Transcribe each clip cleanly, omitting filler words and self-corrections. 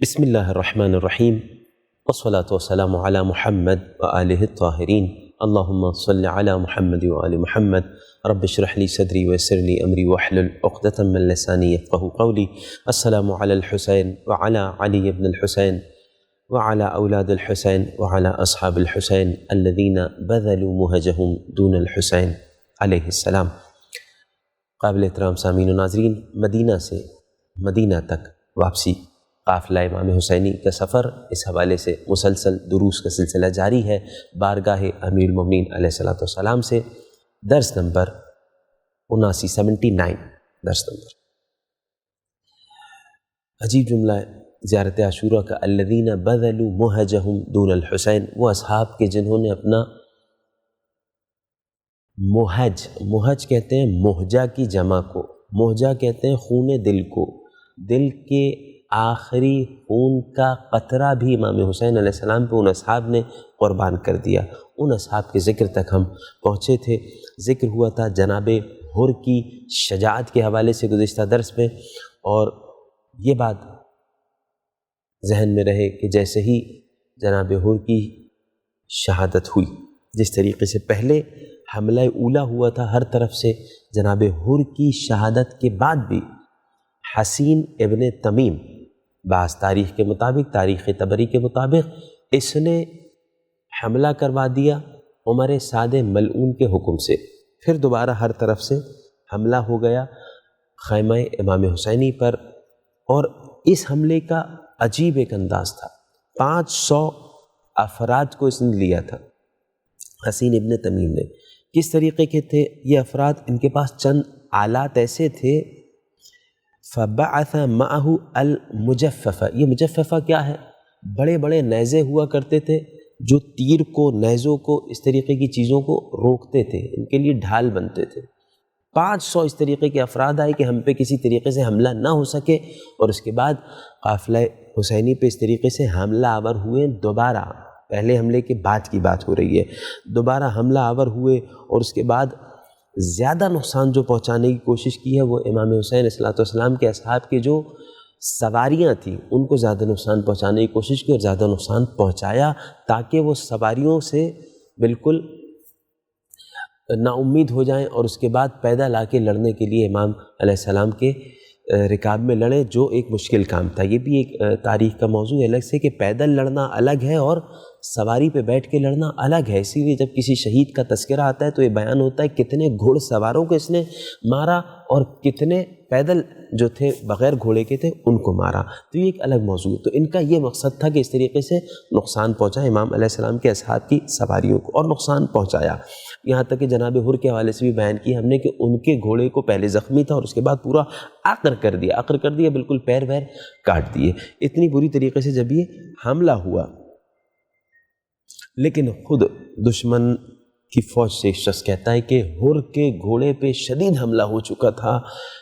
بسم اللہ الرحمن الرحیم والصلاة والسلام علی محمد وآلہ الطاہرین اللہم صل علی محمد وآل محمد رب اشرح لی صدری ویسر لی امری واحلل عقدۃ من لسانی یفقہوا قولی۔ السلام علی الحسین وعلی علی ابن الحسین وعلی اولاد الحسین وعلی اصحاب الحسین الذین بذلوا مہجہم دون الحسین علیہ السلام۔ قابل احترام سامعین و ناظرین، مدینہ سے مدینہ تک واپسی قافلہ امام حسینی کا سفر، اس حوالے سے مسلسل دروس کا سلسلہ جاری ہے بارگاہ امیر المومنین علیہ الصلوۃ والسلام سے۔ درس نمبر 79 درس نمبر۔ عجیب جملہ ہے زیارت عاشورہ کا، الذین بذلوا مہجہم دون الحسین، وہ اصحاب کے جنہوں نے اپنا مہج کہتے ہیں مہجہ کی جمع کو، مہجہ کہتے ہیں خون دل کو، دل کے آخری خون کا قطرہ بھی امام حسین علیہ السلام پہ ان اصحاب نے قربان کر دیا۔ ان اصحاب کے ذکر تک ہم پہنچے تھے۔ ذکر ہوا تھا جناب حر کی شجاعت کے حوالے سے گزشتہ درس میں، اور یہ بات ذہن میں رہے کہ جیسے ہی جناب حر کی شہادت ہوئی، جس طریقے سے پہلے حملہ اولا ہوا تھا ہر طرف سے، جناب حر کی شہادت کے بعد بھی حسین ابن تمیم، بعض تاریخ کے مطابق، تاریخ طبری کے مطابق، اس نے حملہ کروا دیا عمر سعد ملعون کے حکم سے۔ پھر دوبارہ ہر طرف سے حملہ ہو گیا خیمہ امام حسینی پر، اور اس حملے کا عجیب ایک انداز تھا۔ 500 افراد کو اس نے لیا تھا حسین ابن تمیم نے۔ کس طریقے کے تھے یہ افراد؟ ان کے پاس چند آلات ایسے تھے، فبعث معه المجففہ۔ یہ مجففہ کیا ہے؟ بڑے بڑے نیزے ہوا کرتے تھے جو تیر کو، نیزوں کو، اس طریقے کی چیزوں کو روکتے تھے، ان کے لیے ڈھال بنتے تھے۔ 500 اس طریقے کے افراد آئے کہ ہم پہ کسی طریقے سے حملہ نہ ہو سکے، اور اس کے بعد قافلہ حسینی پہ اس طریقے سے حملہ آور ہوئے دوبارہ۔ پہلے حملے کے بعد کی بات ہو رہی ہے، دوبارہ حملہ آور ہوئے، اور اس کے بعد زیادہ نقصان جو پہنچانے کی کوشش کی ہے وہ امام حسین علیہ الصلوۃ والسلام کے اصحاب کے جو سواریاں تھیں ان کو زیادہ نقصان پہنچانے کی کوشش کی، اور زیادہ نقصان پہنچایا تاکہ وہ سواریوں سے بالکل نا امید ہو جائیں، اور اس کے بعد پیدل آ کے لڑنے کے لیے امام علیہ السلام کے رکاب میں لڑیں، جو ایک مشکل کام تھا۔ یہ بھی ایک تاریخ کا موضوع ہے الگ سے کہ پیدل لڑنا الگ ہے اور سواری پہ بیٹھ کے لڑنا الگ ہے۔ اسی لیے جب کسی شہید کا تذکرہ آتا ہے تو یہ بیان ہوتا ہے کتنے گھوڑ سواروں کو اس نے مارا اور کتنے پیدل جو تھے بغیر گھوڑے کے تھے ان کو مارا، تو یہ ایک الگ موضوع ہے۔ تو ان کا یہ مقصد تھا کہ اس طریقے سے نقصان پہنچا امام علیہ السلام کے اصحاب کی سواریوں کو، اور نقصان پہنچایا۔ یہاں تک کہ جناب حر کے حوالے سے بھی بیان کیا ہم نے کہ ان کے گھوڑے کو پہلے زخمی تھا اور اس کے بعد پورا عقر کر دیا، بالکل پیر ویر کاٹ دیے۔ اتنی بری طریقے سے جب یہ حملہ ہوا، لیکن خود دشمن کی فوج سے ایک شخص کہتا ہے کہ حر کے گھوڑے پہ شدید حملہ ہو چکا تھا،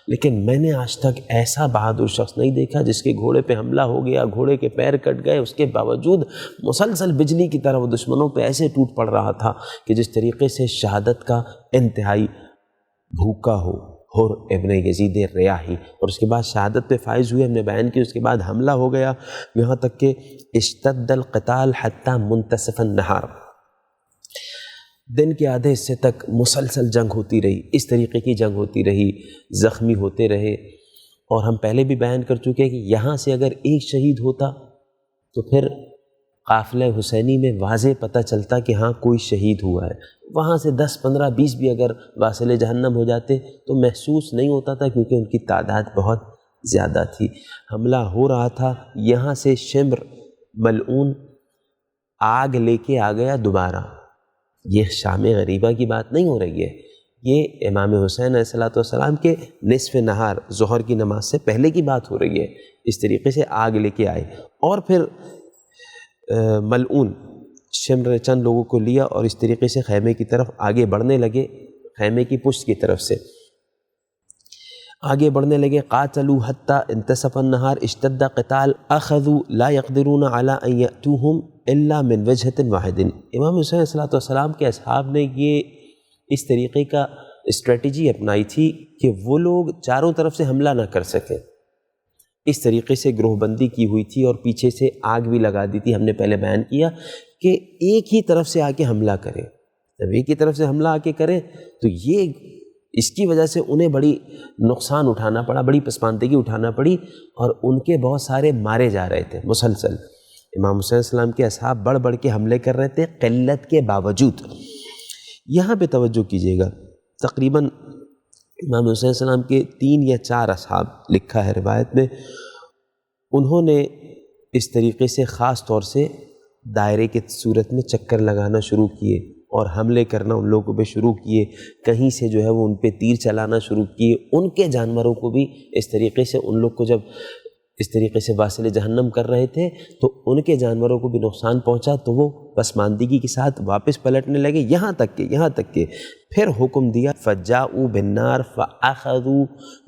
لیکن میں نے آج تک ایسا بہادر شخص نہیں دیکھا جس کے گھوڑے پہ حملہ ہو گیا، گھوڑے کے پیر کٹ گئے، اس کے باوجود مسلسل بجلی کی طرح وہ دشمنوں پہ ایسے ٹوٹ پڑ رہا تھا کہ جس طریقے سے شہادت کا انتہائی بھوکا ہو حر ابن یزید ریاحی، اور اس کے بعد شہادت پہ فائز ہوئے، ہم نے بیان کی۔ اس کے بعد حملہ ہو گیا، یہاں تک کہ اشتد القتال حتی منتصف النہار، دن کے آدھے حصے تک مسلسل جنگ ہوتی رہی، اس طریقے کی جنگ ہوتی رہی، زخمی ہوتے رہے۔ اور ہم پہلے بھی بیان کر چکے کہ یہاں سے اگر ایک شہید ہوتا تو پھر قافلہ حسینی میں واضح پتہ چلتا کہ ہاں کوئی شہید ہوا ہے، وہاں سے 10 15 20 بھی اگر واصل جہنم ہو جاتے تو محسوس نہیں ہوتا تھا، کیونکہ ان کی تعداد بہت زیادہ تھی۔ حملہ ہو رہا تھا، یہاں سے شمر ملعون آگ لے کے آ گیا دوبارہ۔ یہ شام غریبہ کی بات نہیں ہو رہی ہے، یہ امام حسین علیہ الصلوۃ والسلام کے نصف نہار ظہر کی نماز سے پہلے کی بات ہو رہی ہے۔ اس طریقے سے آگ لے کے آئے، اور پھر ملعون شمر نے چند لوگوں کو لیا اور اس طریقے سے خیمے کی طرف آگے بڑھنے لگے، خیمے کی پشت کی طرف سے آگے بڑھنے لگے۔ قاتلوا حتی انتصف النہار اشتد قتال اخذوا لا يقدرون على ان يأتوهم الا من وجہۃ واحد۔ امام حسین علیہ الصلوۃ والسلام کے اصحاب نے یہ اس طریقے کا اسٹریٹجی اپنائی تھی کہ وہ لوگ چاروں طرف سے حملہ نہ کر سکیں، اس طریقے سے گروہ بندی کی ہوئی تھی اور پیچھے سے آگ بھی لگا دی تھی. ہم نے پہلے بیان کیا کہ ایک ہی طرف سے آ کے حملہ کرے. جب ایک ہی طرف سے حملہ آ کے کرے تو یہ اس کی وجہ سے انہیں بڑی نقصان اٹھانا پڑا، بڑی پسماندگی اٹھانا پڑی، اور ان کے بہت سارے مارے جا رہے تھے مسلسل. امام حسین علیہ السلام کے اصحاب بڑھ بڑھ کے حملے کر رہے تھے قلت کے باوجود. یہاں پہ توجہ کیجیے گا، تقریباً امام حسین علیہ السلام کے 3 یا 4 اصحاب لکھا ہے روایت میں، انہوں نے اس طریقے سے خاص طور سے دائرے کے صورت میں چکر لگانا شروع کیے اور حملے کرنا ان لوگوں پہ شروع کیے. کہیں سے جو ہے وہ ان پہ تیر چلانا شروع کیے. ان کے جانوروں کو بھی اس طریقے سے، ان لوگ کو جب اس طریقے سے واصل جہنم کر رہے تھے تو ان کے جانوروں کو بھی نقصان پہنچا، تو وہ پسماندگی کے ساتھ واپس پلٹنے لگے. یہاں تک کہ پھر حکم دیا فجاؤوا بالنار فاخذوا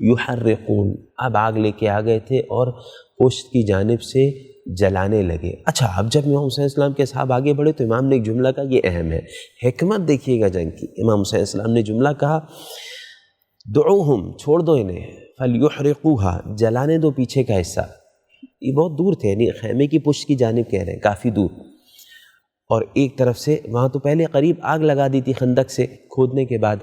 یحرقون. اب آگ لے کے آ گئے تھے اور پشت کی جانب سے جلانے لگے. اچھا، اب جب امام حسین علیہ السلام کے اصحاب آگے بڑھے تو امام نے ایک جملہ کہا، یہ اہم ہے، حکمت دیکھیے گا جنگ کی. امام حسین علیہ السلام نے جملہ کہا دعوہم، چھوڑ دو انہیں، فلیحرقوها، جلانے دو پیچھے کا حصہ. یہ بہت دور تھے، یعنی خیمے کی پشت کی جانب کہہ رہے ہیں، کافی دور. اور ایک طرف سے وہاں تو پہلے قریب آگ لگا دی تھی خندق سے کھودنے کے بعد،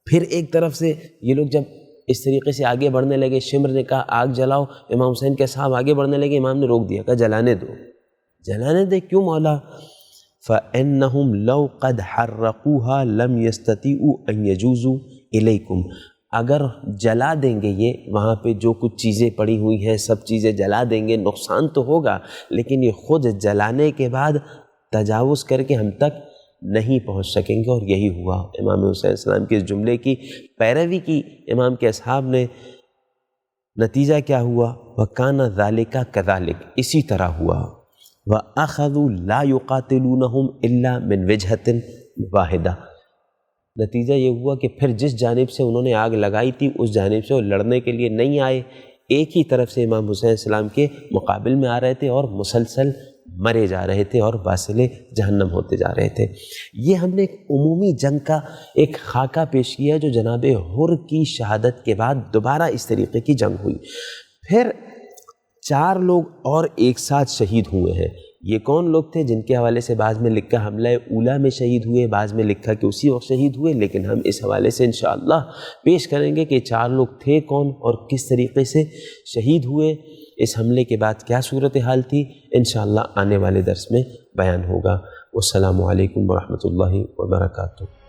پھر ایک طرف سے یہ لوگ جب اس طریقے سے آگے بڑھنے لگے، شمر نے کہا آگ جلاؤ، امام حسین کے اصحاب آگے بڑھنے لگے، امام نے روک دیا، کہا جلانے دو. جلانے دے کیوں مولا؟ فَإِنَّهُمْ لَوْ قَدْ حَرَّقُوهَا لَمْ يَسْتَطِيعُوا أَنْ يَجُوزُوا إِلَيْكُمْ. اگر جلا دیں گے یہ وہاں پہ جو کچھ چیزیں پڑی ہوئی ہیں سب چیزیں جلا دیں گے، نقصان تو ہوگا، لیکن یہ خود جلانے کے بعد تجاوز کر کے ہم تک نہیں پہنچ سکیں گے. اور یہی ہوا. امام حسین علیہ السلام کے اس جملے کی پیروی کی امام کے اصحاب نے. نتیجہ کیا ہوا؟ وَكَانَ ذَلِكَ كَذَلِكَ، اسی طرح ہوا. وَأَخَذُوا لَا يُقَاتِلُونَهُمْ إِلَّا مِنْ وِجْهَةٍ وَاحِدَةٍ. نتیجہ یہ ہوا کہ پھر جس جانب سے انہوں نے آگ لگائی تھی اس جانب سے وہ لڑنے کے لیے نہیں آئے، ایک ہی طرف سے امام حسین علیہ السلام کے مقابل میں آ رہے تھے اور مسلسل مرے جا رہے تھے اور واصل جہنم ہوتے جا رہے تھے. یہ ہم نے ایک عمومی جنگ کا ایک خاکہ پیش کیا جو جناب حر کی شہادت کے بعد دوبارہ اس طریقے کی جنگ ہوئی. پھر 4 لوگ اور ایک ساتھ شہید ہوئے ہیں. یہ کون لوگ تھے؟ جن کے حوالے سے بعض میں لکھا حملہ اولا میں شہید ہوئے، بعض میں لکھا کہ اسی وقت شہید ہوئے، لیکن ہم اس حوالے سے انشاءاللہ پیش کریں گے کہ 4 لوگ تھے کون اور کس طریقے سے شہید ہوئے، اس حملے کے بعد کیا صورتحال تھی. انشاءاللہ آنے والے درس میں بیان ہوگا. والسلام علیکم ورحمۃ اللہ وبرکاتہ.